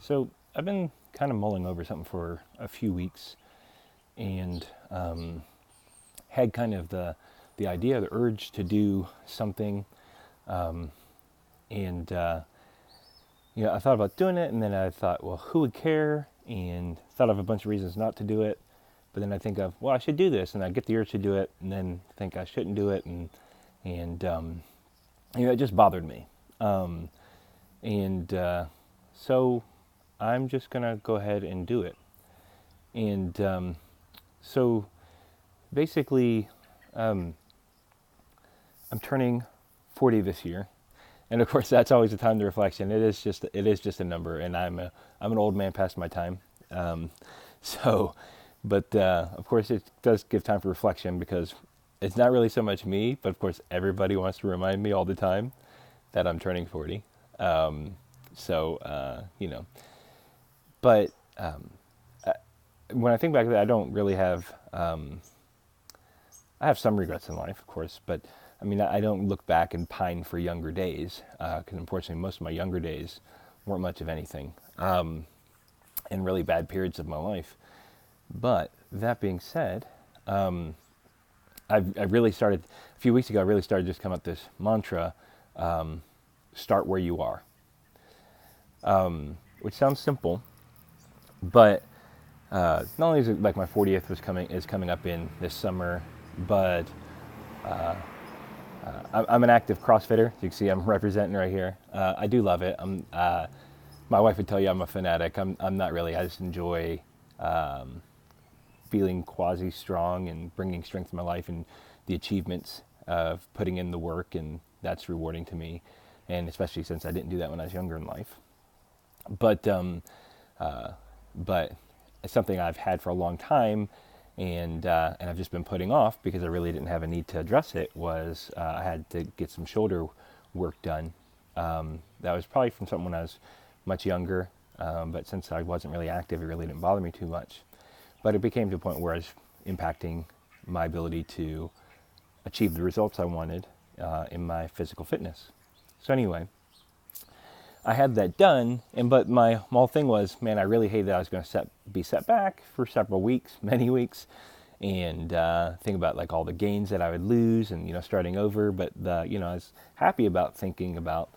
So I've been kind of mulling over something for a few weeks, and had kind of the idea, the urge to do something, and I thought about doing it, and then I thought, well, who would care? And thought of a bunch of reasons not to do it, but then I think of, well, I should do this, and I get the urge to do it, and then think I shouldn't do it, and it just bothered me, and so I'm just gonna go ahead and do it. And so basically, um, I'm turning 40 this year, and of course that's always a time to reflection. It is just a number, and I'm an old man past my time. Um, so, but of course it does give time for reflection because it's not really so much me, but of course everybody wants to remind me all the time that I'm turning 40. Um, so, but uh, when I think back to that, I don't really have. I have some regrets in life, of course, but I mean, I don't look back and pine for younger days because unfortunately, most of my younger days weren't much of anything, and really bad periods of my life. But that being said, I really started a few weeks ago. I really started just come up with this mantra: start where you are, which sounds simple, but not only is it like my 40th is coming up in this summer, but I'm an active CrossFitter. As you can see, I'm representing right here. I do love it. My wife would tell you I'm a fanatic. I'm not really. I just enjoy feeling quasi strong and bringing strength to my life and the achievements of putting in the work, and that's rewarding to me. And especially since I didn't do that when I was younger in life. But but it's something I've had for a long time, and I've just been putting off because I really didn't have a need to address it. Was I had to get some shoulder work done. That was probably from something when I was much younger, but since I wasn't really active, it really didn't bother me too much. But it became to a point where I was impacting my ability to achieve the results I wanted in my physical fitness. So anyway, I had that done, but my whole thing was, man, I really hated that I was going to be set back for several weeks, many weeks, and think about like all the gains that I would lose, and starting over. But I was happy about thinking about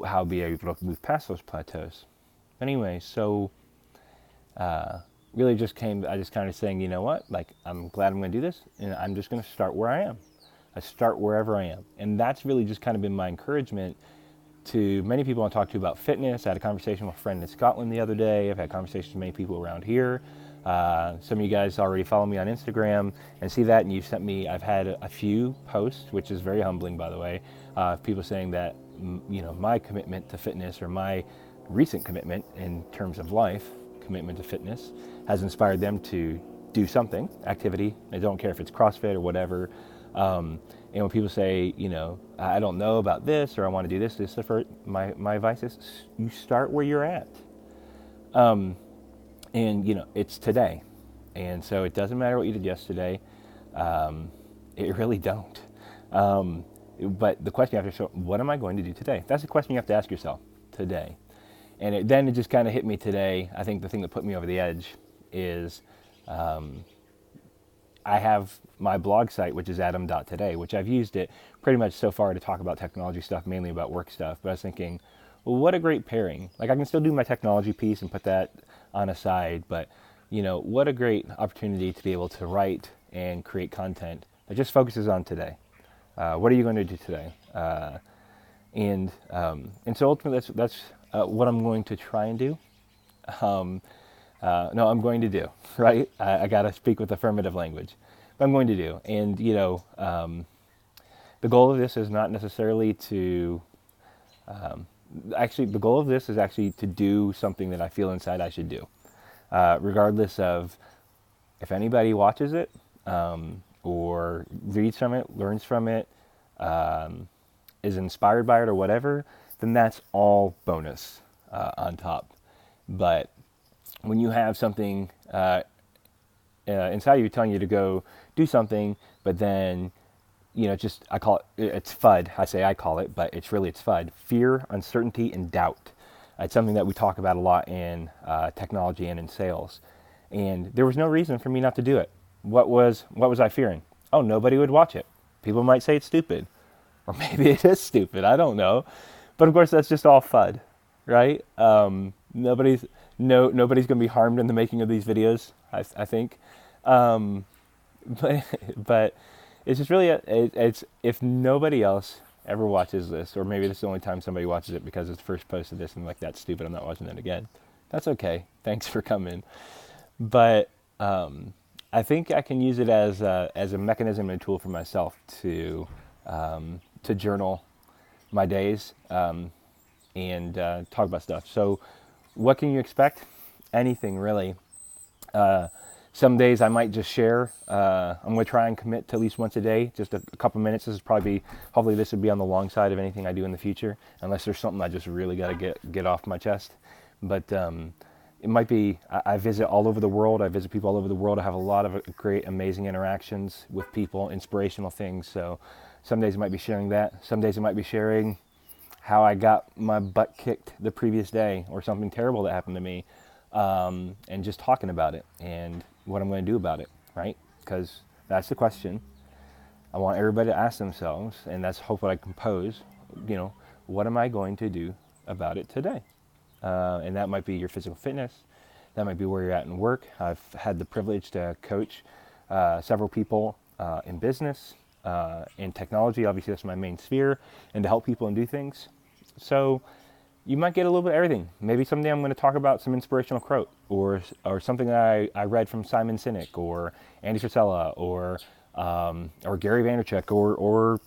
how I'd be able to move past those plateaus. Anyway, so really just came. I just kind of saying, you know what, like I'm glad I'm going to do this, and I'm just going to start where I am. I start wherever I am, and that's really just kind of been my encouragement to many people I talk to about fitness. I had a conversation with a friend in Scotland the other day. I've had conversations with many people around here. Some of you guys already follow me on Instagram and see that, and you've sent me, I've had a few posts, which is very humbling, by the way, people saying that, my commitment to fitness, or my recent commitment in terms of life, commitment to fitness, has inspired them to do something, activity. I don't care if it's CrossFit or whatever. And when people say, I don't know about this, or I want to do this, my advice is you start where you're at. And it's today. And so it doesn't matter what you did yesterday. It really don't. But the question you have to show, what am I going to do today? That's the question you have to ask yourself today. And then it just kind of hit me today. I think the thing that put me over the edge is I have my blog site, which is adam.today, which I've used it pretty much so far to talk about technology stuff, mainly about work stuff. But I was thinking, well, what a great pairing. Like I can still do my technology piece and put that on a side, but what a great opportunity to be able to write and create content that just focuses on today. What are you going to do today? And so ultimately that's what I'm going to try and do. No, I'm going to do, right? I got to speak with affirmative language. But I'm going to do. And, the goal of this is not necessarily to, the goal of this is actually to do something that I feel inside I should do. Regardless of if anybody watches it, or reads from it, learns from it, is inspired by it or whatever, then that's all bonus on top. But when you have something inside you telling you to go do something, but then I call it's FUD. I call it, but it's FUD: fear, uncertainty, and doubt. It's something that we talk about a lot in technology and in sales. And there was no reason for me not to do it. What was I fearing? Oh, nobody would watch it. People might say it's stupid. Or maybe it is stupid. I don't know. But of course, that's just all FUD, right? Nobody's going to be harmed in the making of these videos, I think. Um, but it's just really, it's if nobody else ever watches this, or maybe this is the only time somebody watches it because it's the first post of this and like, that's stupid, I'm not watching it again. That's okay. Thanks for coming. But I think I can use it as a mechanism and a tool for myself to journal my days and talk about stuff. So what can you expect? Anything really. Some days I might just share. I'm going to try and commit to at least once a day, just a couple minutes. Hopefully this would be on the long side of anything I do in the future, unless there's something I just really got to get off my chest. But it might be, I visit all over the world. I visit people all over the world. I have a lot of great, amazing interactions with people, inspirational things. So some days I might be sharing that. Some days I might be sharing how I got my butt kicked the previous day or something terrible that happened to me, and just talking about it and what I'm going to do about it, right? Because that's the question I want everybody to ask themselves, and that's hopefully I can pose, what am I going to do about it today? And that might be your physical fitness. That might be where you're at in work. I've had the privilege to coach several people in business, in technology. Obviously, that's my main sphere, and to help people and do things. So you might get a little bit of everything. Maybe someday I'm going to talk about some inspirational quote or something that I read from Simon Sinek or Andy Frisella or Gary Vaynerchuk or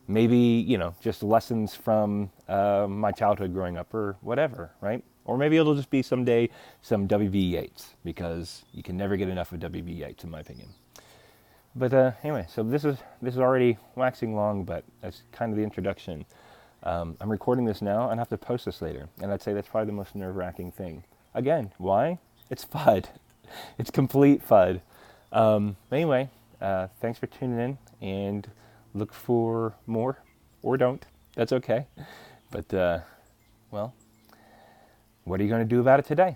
maybe, just lessons from my childhood growing up or whatever, right? Or maybe it'll just be someday some W.B. Yeats, because you can never get enough of W.B. Yeats, in my opinion. But anyway, so this is already waxing long, but that's kind of the introduction. I'm recording this now and I have to post this later, and I'd say that's probably the most nerve-wracking thing. Again, why? It's FUD. It's complete FUD. Anyway, thanks for tuning in, and look for more, or don't. That's okay. But, well, what are you going to do about it today?